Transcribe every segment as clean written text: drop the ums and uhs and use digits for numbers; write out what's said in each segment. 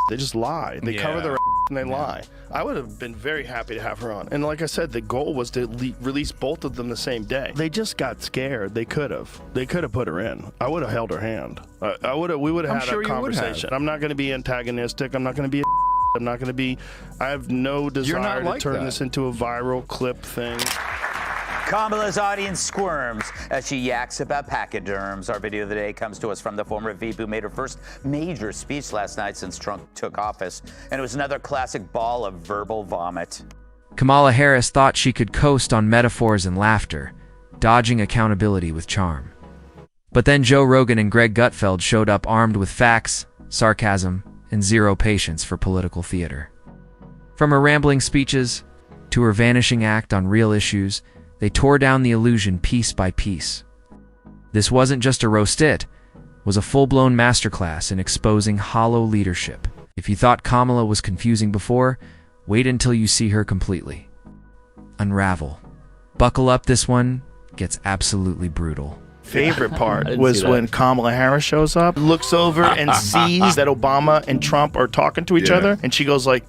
They just lie. They cover their and they lie. I would have been very happy to have her on. And like I said, the goal was to release both of them the same day. They just got scared. They could have. They could have put her in. I would have held her hand. We would have had a conversation. I'm not going to be antagonistic. I'm not going to be I'm not going to be. I have no desire to turn this into a viral clip thing. Kamala's audience squirms as she yaks about pachyderms. Our video of the day comes to us from the former VP who made her first major speech last night since Trump took office. And it was another classic ball of verbal vomit. Kamala Harris thought she could coast on metaphors and laughter, dodging accountability with charm. But then Joe Rogan and Greg Gutfeld showed up armed with facts, sarcasm, and zero patience for political theater. From her rambling speeches to her vanishing act on real issues, they tore down the illusion piece by piece. This wasn't just a roast, it was a full-blown masterclass in exposing hollow leadership. If you thought Kamala was confusing before, wait until you see her completely unravel. Buckle up, this one gets absolutely brutal. Favorite part was when Kamala Harris shows up, looks over and sees that Obama and Trump are talking to each other, and she goes like,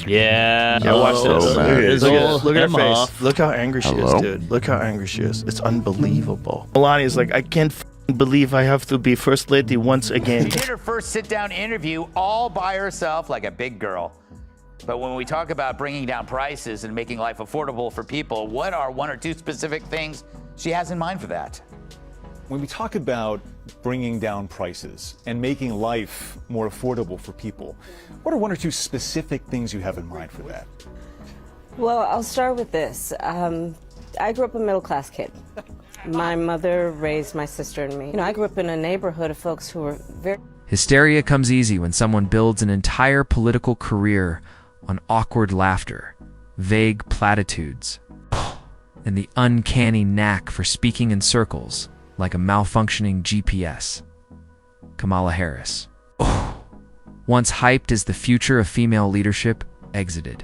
Yeah, watch this. Look at her face. Off. Look how angry she is, dude. Look how angry she is. It's unbelievable. Melania's like, I can't believe I have to be first lady once again. She did her first sit-down interview all by herself like a big girl. But when we talk about bringing down prices and making life affordable for people, what are one or two specific things she has in mind for that? When we talk about bringing down prices and making life more affordable for people, what are one or two specific things you have in mind for that? Well, I'll start with this. I grew up a middle-class kid. My mother raised my sister and me. I grew up in a neighborhood of folks who were very... Hysteria comes easy when someone builds an entire political career on awkward laughter, vague platitudes, and the uncanny knack for speaking in circles like a malfunctioning GPS. Kamala Harris, once hyped as the future of female leadership, exited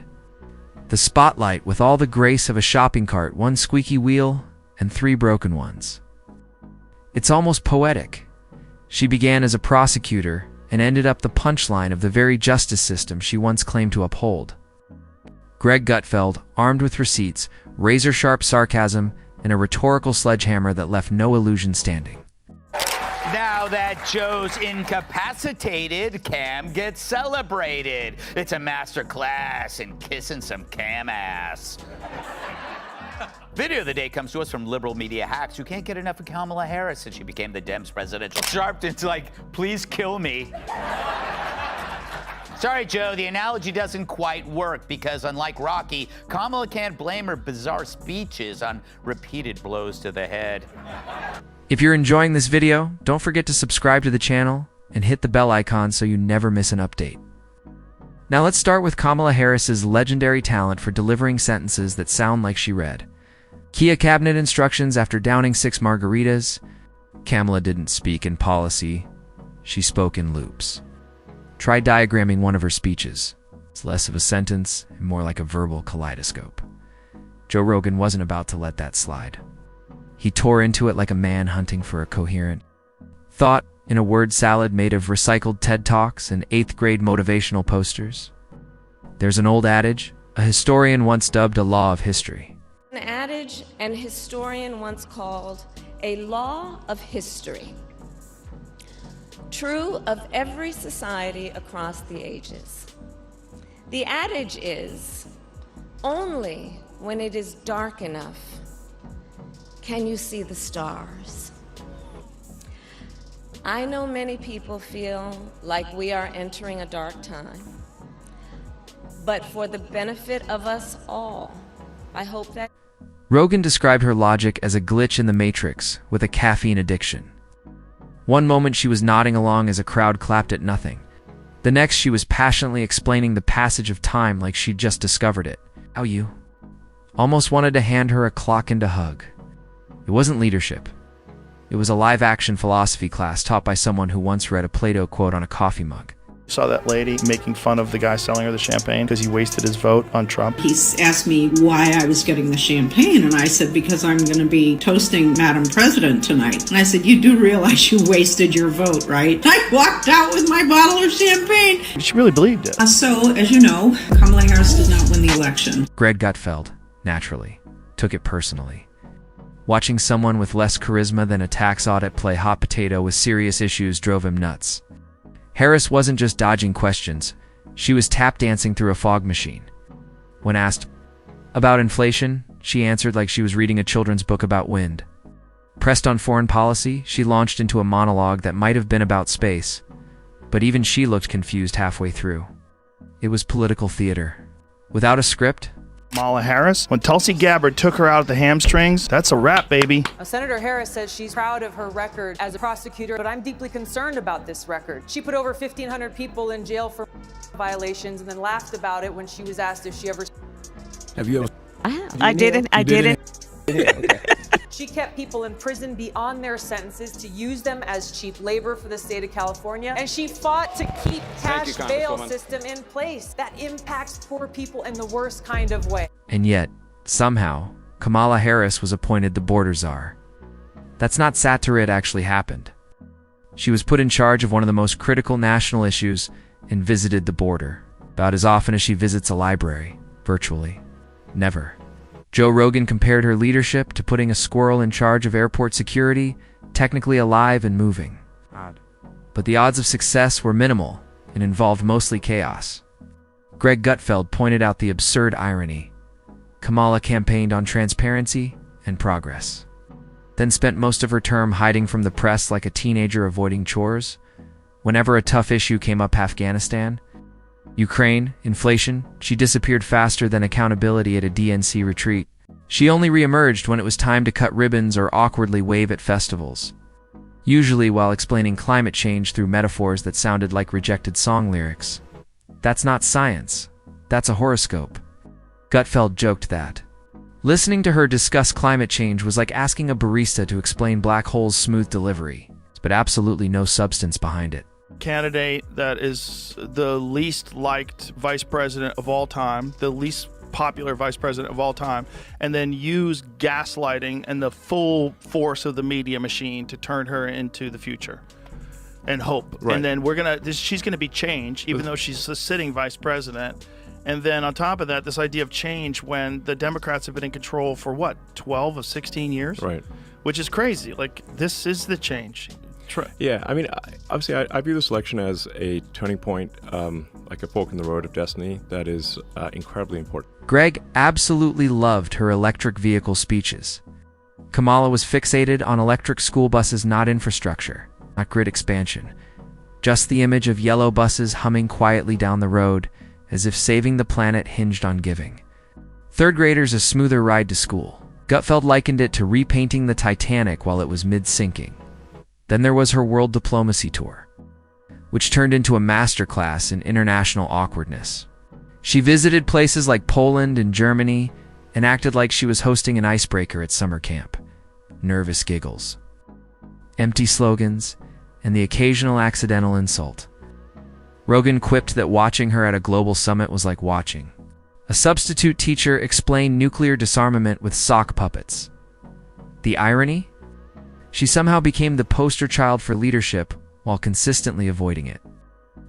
the spotlight with all the grace of a shopping cart, one squeaky wheel and 3 broken ones. It's almost poetic. She began as a prosecutor and ended up the punchline of the very justice system she once claimed to uphold. Greg Gutfeld, armed with receipts, razor-sharp sarcasm, and a rhetorical sledgehammer that left no illusion standing. Now that Joe's incapacitated, Cam gets celebrated. It's a master class in kissing some Cam ass. Video of the day comes to us from liberal media hacks who can't get enough of Kamala Harris since she became the Dems presidential Sharpton's like, please kill me. Sorry, Joe, the analogy doesn't quite work because unlike Rocky, Kamala can't blame her bizarre speeches on repeated blows to the head. If you're enjoying this video, don't forget to subscribe to the channel and hit the bell icon so you never miss an update. Now let's start with Kamala Harris's legendary talent for delivering sentences that sound like she read Kia cabinet instructions after downing 6 margaritas. Kamala didn't speak in policy, she spoke in loops. Try diagramming one of her speeches. It's less of a sentence and more like a verbal kaleidoscope. Joe Rogan wasn't about to let that slide. He tore into it like a man hunting for a coherent thought in a word salad made of recycled TED Talks and 8th grade motivational posters. There's an old adage a historian once dubbed a law of history. An adage an historian once called a law of history. True of every society across the ages. The adage is, only when it is dark enough can you see the stars. I know many people feel like we are entering a dark time, but for the benefit of us all, I hope that... Rogan described her logic as a glitch in the matrix with a caffeine addiction. One moment she was nodding along as a crowd clapped at nothing. The next she was passionately explaining the passage of time like she'd just discovered it. How you? Almost wanted to hand her a clock and a hug. It wasn't leadership. It was a live-action philosophy class taught by someone who once read a Plato quote on a coffee mug. Saw that lady making fun of the guy selling her the champagne because he wasted his vote on Trump. He asked me why I was getting the champagne, and I said, because I'm going to be toasting Madam President tonight. And I said, you do realize you wasted your vote, right? I walked out with my bottle of champagne. She really believed it. So, as you know, Kamala Harris did not win the election. Greg Gutfeld, naturally, took it personally. Watching someone with less charisma than a tax audit play hot potato with serious issues drove him nuts. Harris wasn't just dodging questions, she was tap dancing through a fog machine. When asked about inflation, she answered like she was reading a children's book about wind. Pressed on foreign policy, she launched into a monologue that might have been about space, but even she looked confused halfway through. It was political theater. Without a script, Kamala Harris, when Tulsi Gabbard took her out at the hamstrings, that's a wrap, baby. Senator Harris says she's proud of her record as a prosecutor, but I'm deeply concerned about this record. She put over 1,500 people in jail for violations and then laughed about it when she was asked if she ever... Have you ever? I didn't. Okay. She kept people in prison beyond their sentences to use them as cheap labor for the state of California. And she fought to keep cash bail system in place. That impacts poor people in the worst kind of way. and yet, somehow, Kamala Harris was appointed the border czar. That's not satire, it actually happened. She was put in charge of one of the most critical national issues and visited the border, about as often as she visits a library, virtually. Never. Joe Rogan compared her leadership to putting a squirrel in charge of airport security, technically alive and moving. Odd. But the odds of success were minimal and involved mostly chaos. Greg Gutfeld pointed out the absurd irony. Kamala campaigned on transparency and progress, then spent most of her term hiding from the press like a teenager avoiding chores. Whenever a tough issue came up, Afghanistan, Ukraine, inflation, she disappeared faster than accountability at a DNC retreat. She only reemerged when it was time to cut ribbons or awkwardly wave at festivals, usually while explaining climate change through metaphors that sounded like rejected song lyrics. That's not science. That's a horoscope. Gutfeld joked that listening to her discuss climate change was like asking a barista to explain black holes' smooth delivery, but absolutely no substance behind it. Candidate that is the least liked vice president of all time, the least popular vice president of all time, and then use gaslighting and the full force of the media machine to turn her into the future and hope. Right. And then she's gonna be changed, even though she's the sitting vice president. And then on top of that, this idea of change when the Democrats have been in control for what, 12 of 16 years? Right. Which is crazy. Like, this is the change. Yeah, I mean, obviously, I view this election as a turning point, like a fork in the road of destiny that is incredibly important. Greg absolutely loved her electric vehicle speeches. Kamala was fixated on electric school buses, not infrastructure, not grid expansion. Just the image of yellow buses humming quietly down the road, as if saving the planet hinged on giving third graders a smoother ride to school. Gutfeld likened it to repainting the Titanic while it was mid-sinking. Then there was her world diplomacy tour, which turned into a masterclass in international awkwardness. She visited places like Poland and Germany and acted like she was hosting an icebreaker at summer camp. Nervous giggles, empty slogans, and the occasional accidental insult. Rogan quipped that watching her at a global summit was like watching a substitute teacher explain nuclear disarmament with sock puppets. The irony? She somehow became the poster child for leadership while consistently avoiding it.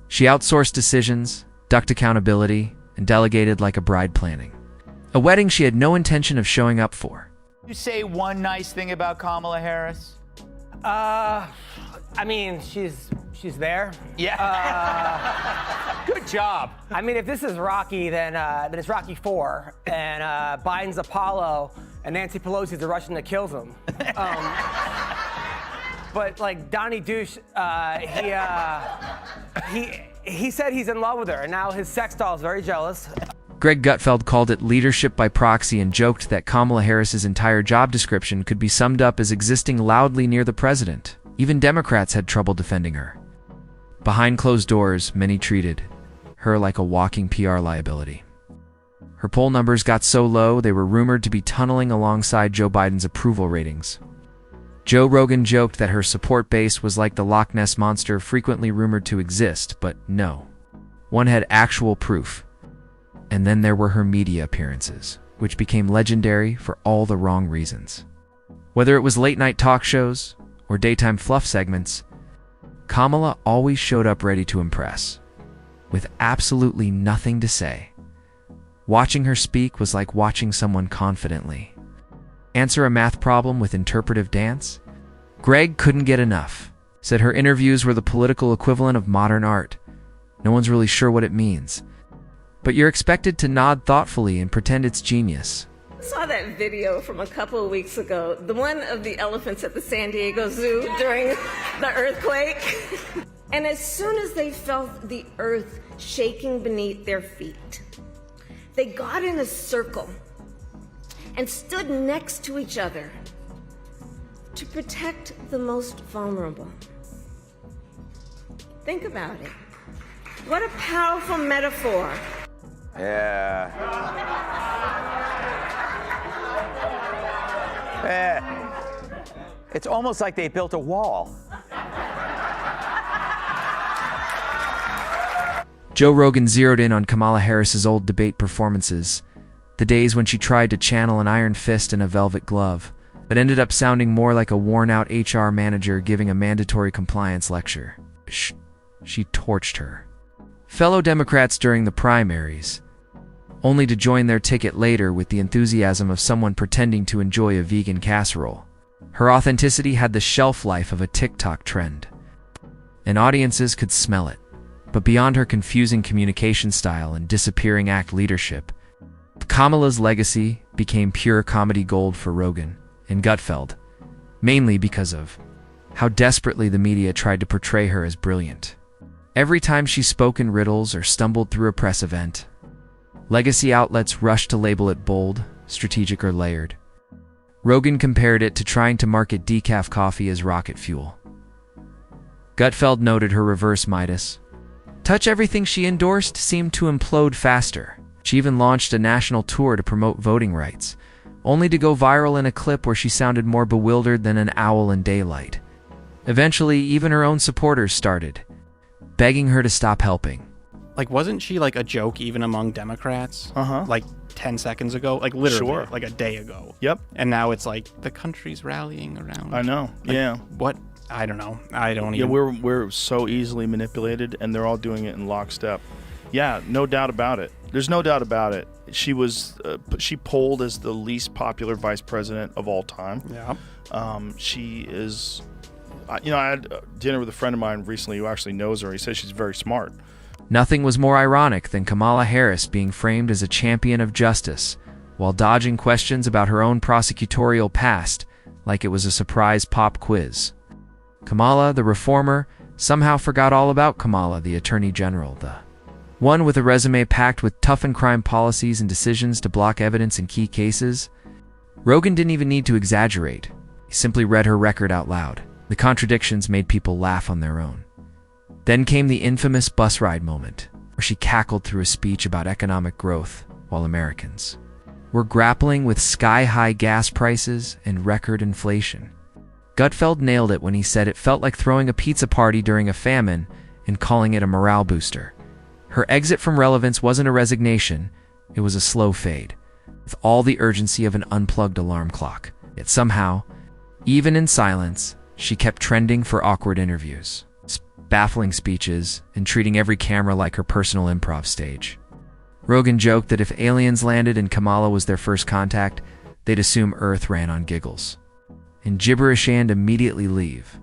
She outsourced decisions, ducked accountability, and delegated like a bride planning a wedding she had no intention of showing up for. You say one nice thing about Kamala Harris? I mean, she's there. Yeah. Good job. I mean, if this is Rocky, then it's Rocky IV, and Biden's Apollo, and Nancy Pelosi's the Russian that kills him. But like Donnie Douche, he said he's in love with her, and now his sex doll is very jealous. Greg Gutfeld called it leadership by proxy and joked that Kamala Harris's entire job description could be summed up as existing loudly near the president. Even Democrats had trouble defending her. Behind closed doors, many treated her like a walking PR liability. Her poll numbers got so low they were rumored to be tunneling alongside Joe Biden's approval ratings. Joe Rogan joked that her support base was like the Loch Ness Monster frequently rumored to exist, but no, One had actual proof. And then there were her media appearances, which became legendary for all the wrong reasons. Whether it was late-night talk shows or daytime fluff segments, Kamala always showed up ready to impress, with absolutely nothing to say. Watching her speak was like watching someone confidently answer a math problem with interpretive dance. Greg couldn't get enough, said her interviews were the political equivalent of modern art. No one's really sure what it means, but you're expected to nod thoughtfully and pretend it's genius. I saw that video from a couple of weeks ago, the one of the elephants at the San Diego Zoo during the earthquake. And as soon as they felt the earth shaking beneath their feet, they got in a circle and stood next to each other to protect the most vulnerable. Think about it. What a powerful metaphor. Yeah. It's almost like they built a wall. Joe Rogan zeroed in on Kamala Harris's old debate performances, the days when she tried to channel an iron fist in a velvet glove, but ended up sounding more like a worn-out HR manager giving a mandatory compliance lecture. She torched her fellow Democrats during the primaries, only to join their ticket later with the enthusiasm of someone pretending to enjoy a vegan casserole. Her authenticity had the shelf life of a TikTok trend, and audiences could smell it. But beyond her confusing communication style and disappearing act leadership, Kamala's legacy became pure comedy gold for Rogan and Gutfeld, mainly because of how desperately the media tried to portray her as brilliant. Every time she spoke in riddles or stumbled through a press event, legacy outlets rushed to label it bold, strategic, or layered. Rogan compared it to trying to market decaf coffee as rocket fuel. Gutfeld noted her reverse Midas. Touch everything she endorsed seemed to implode faster. She even launched a national tour to promote voting rights, only to go viral in a clip where she sounded more bewildered than an owl in daylight. Eventually, even her own supporters started begging her to stop helping. Like, wasn't she like a joke even among Democrats? Like 10 seconds ago? Like literally, Sure. like a day ago. Yep. And now it's like the country's rallying around. I know. Like, yeah. What? I don't know. I don't Yeah, even. we're so easily manipulated, and they're all doing it in lockstep. Yeah, no doubt about it. There's no doubt about it. She was she polled as the least popular vice president of all time. Yeah. She is. I had dinner with a friend of mine recently who actually knows her. He says she's very smart. Nothing was more ironic than Kamala Harris being framed as a champion of justice while dodging questions about her own prosecutorial past like it was a surprise pop quiz. Kamala, the reformer, somehow forgot all about Kamala, the Attorney General, the one with a resume packed with toughened crime policies and decisions to block evidence in key cases. Rogan didn't even need to exaggerate. He simply read her record out loud. The contradictions made people laugh on their own. Then came the infamous bus ride moment, where she cackled through a speech about economic growth while Americans were grappling with sky-high gas prices and record inflation. Gutfeld nailed it when he said it felt like throwing a pizza party during a famine and calling it a morale booster. Her exit from relevance wasn't a resignation, it was a slow fade, with all the urgency of an unplugged alarm clock. Yet somehow, even in silence, she kept trending for awkward interviews, baffling speeches, and treating every camera like her personal improv stage. Rogan joked that if aliens landed and Kamala was their first contact, they'd assume Earth ran on giggles, and gibberish and immediately leave.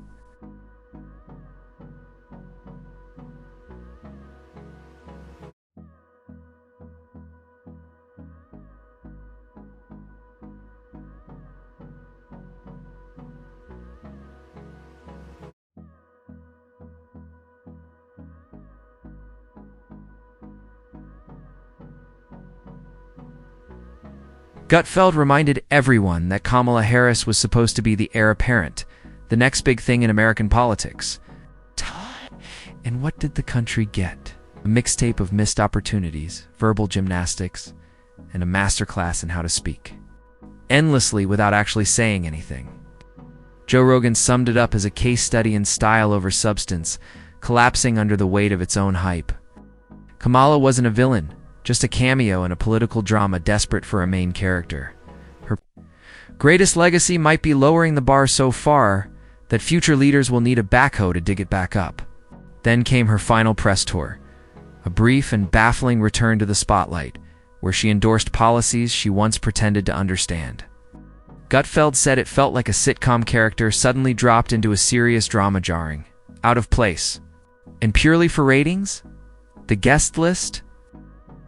Gutfeld reminded everyone that Kamala Harris was supposed to be the heir apparent, the next big thing in American politics. And what did the country get? A mixtape of missed opportunities, verbal gymnastics, and a masterclass in how to speak. Endlessly without actually saying anything. Joe Rogan summed it up as a case study in style over substance, collapsing under the weight of its own hype. Kamala wasn't a villain, just a cameo in a political drama desperate for a main character. Her greatest legacy might be lowering the bar so far that future leaders will need a backhoe to dig it back up. Then came her final press tour, a brief and baffling return to the spotlight, where she endorsed policies she once pretended to understand. Gutfeld said it felt like a sitcom character suddenly dropped into a serious drama, jarring, out of place. And purely for ratings? The guest list?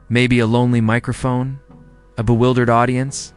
Maybe a lonely microphone, a bewildered audience,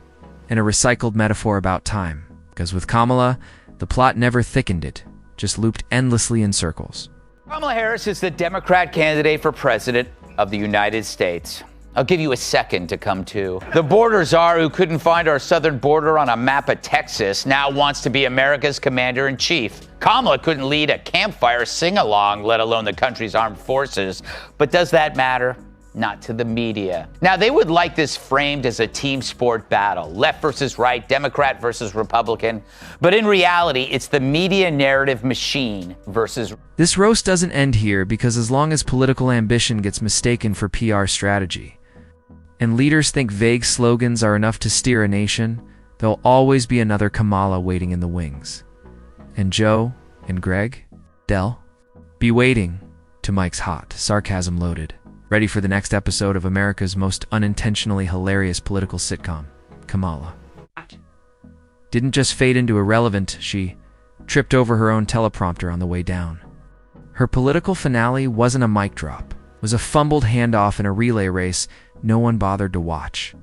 and a recycled metaphor about time. Because with Kamala, the plot never thickened it, just looped endlessly in circles. Kamala Harris is the Democrat candidate for president of the United States. I'll give you a second to come to. The border czar who couldn't find our southern border on a map of Texas now wants to be America's commander-in-chief. Kamala couldn't lead a campfire sing-along, let alone the country's armed forces. But does that matter? Not to the media. Now, they would like this framed as a team sport battle, left versus right, Democrat versus Republican. But in reality, it's the media narrative machine versus... This roast doesn't end here, because as long as political ambition gets mistaken for PR strategy, and leaders think vague slogans are enough to steer a nation, there'll always be another Kamala waiting in the wings. And Joe and Greg, Del, be waiting to Mike's hot, sarcasm loaded. Ready for the next episode of America's most unintentionally hilarious political sitcom, Kamala. Didn't just fade into irrelevant, she tripped over her own teleprompter on the way down. Her political finale wasn't a mic drop, it was a fumbled handoff in a relay race no one bothered to watch.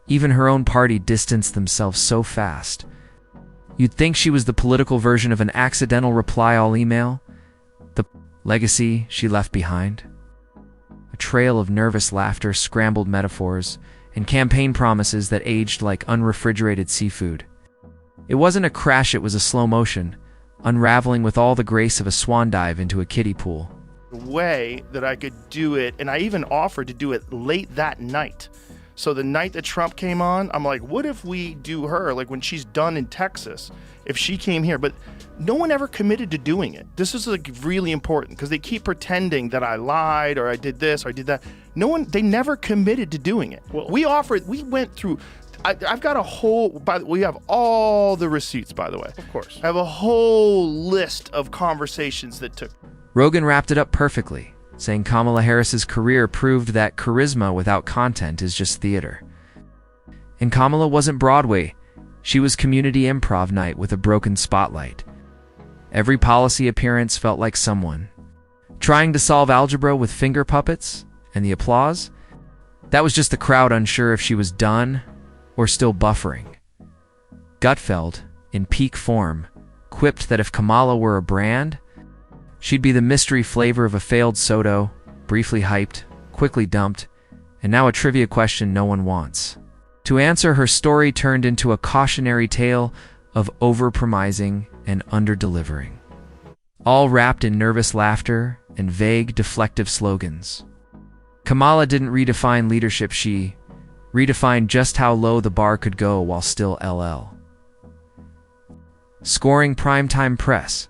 Even her own party distanced themselves so fast. You'd think she was the political version of an accidental reply-all email, the legacy she left behind. A trail of nervous laughter, scrambled metaphors, and campaign promises that aged like unrefrigerated seafood. It wasn't a crash, it was a slow motion, unraveling with all the grace of a swan dive into a kiddie pool. The way that I could do it, and I even offered to do it late that night. So the night that Trump came on, I'm like, what if we do her, like when she's done in Texas, if she came here? But no one ever committed to doing it. This is like really important because they keep pretending that I lied or I did this or I did that. They never committed to doing it. Well, we went through, I've got a whole, we have all the receipts, by the way. Of course. I have a whole list of conversations that took. Rogan wrapped it up perfectly, saying Kamala Harris's career proved that charisma without content is just theater. And Kamala wasn't Broadway. She was community improv night with a broken spotlight. Every policy appearance felt like someone trying to solve algebra with finger puppets, and the applause? That was just the crowd unsure if she was done or still buffering. Gutfeld, in peak form, quipped that if Kamala were a brand, she'd be the mystery flavor of a failed soda, briefly hyped, quickly dumped, and now a trivia question no one wants. To answer, her story turned into a cautionary tale of over-promising and under-delivering, all wrapped in nervous laughter and vague, deflective slogans. Kamala didn't redefine leadership, she redefined just how low the bar could go while still LL. Scoring primetime press.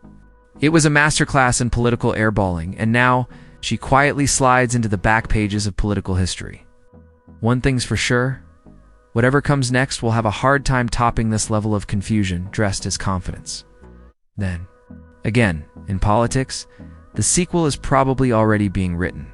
It was a masterclass in political airballing, and now she quietly slides into the back pages of political history. One thing's for sure, whatever comes next will have a hard time topping this level of confusion dressed as confidence. Then, again, in politics, the sequel is probably already being written.